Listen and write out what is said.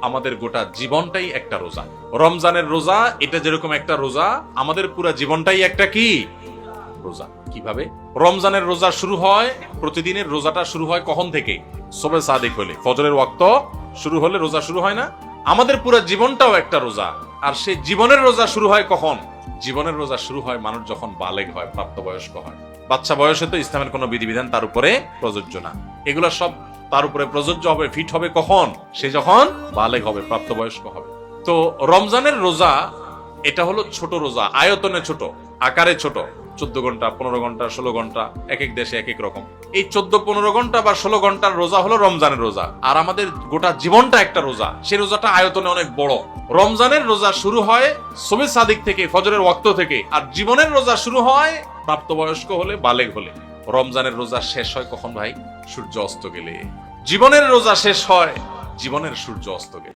আমাদের গোটা জীবনটাই একটা রোজা। রমজানের রোজা এটা যেরকম একটা রোজা, আমাদের পুরো জীবনটাই একটা কি রোজা। কিভাবে? রমজানের রোজা শুরু হয়, প্রতিদিনের রোজাটা শুরু হয় কখন থেকে? সুবহে সাদিক হলে, ফজরের ওয়াক্ত শুরু হলে রোজা শুরু হয় না? আমাদের পুরো জীবনটাও একটা রোজা। আর সেই জীবনের রোজা শুরু হয় কখন? জীবনের রোজা শুরু হয় মানুষ যখন বালেগ হয়, প্রাপ্তবয়স্ক হয়। বাচ্চা বয়সে তো ইসলামের কোনো বিধিবিধান তার উপরে প্রযোজ্য না। এগুলো সব তার উপরে প্রযোজ্য হবে, ফিট হবে কখন? সে যখন বালেগ হবে, প্রাপ্তবয়স্ক হবে। তো রমজানের রোজা এটা হলো ছোট রোজা, আয়তনে ছোট, আকারে ছোট। 14 ঘন্টা, 15 ঘন্টা, 16 ঘন্টা, এক এক দেশে এক এক রকম। এই 14-15 ঘন্টা বা 16 ঘন্টার রোজা হলো রমজানের রোজা। আর আমাদের গোটা জীবনটা একটা রোজা, সেই রোজাটা আয়তনে অনেক বড়। রমজানের রোজা শুরু হয় সুবহে সাদিক থেকে, ফজরের ওয়াক্ত থেকে। আর জীবনের রোজা শুরু হয় প্রাপ্তবয়স্ক হলে, বালেগ হলে। রমজানের রোজা শেষ হয় কখন ভাই? সূর্য অস্ত গেলে। জীবনের রোজা শেষ হয় জীবনের সূর্য অস্ত গেলে।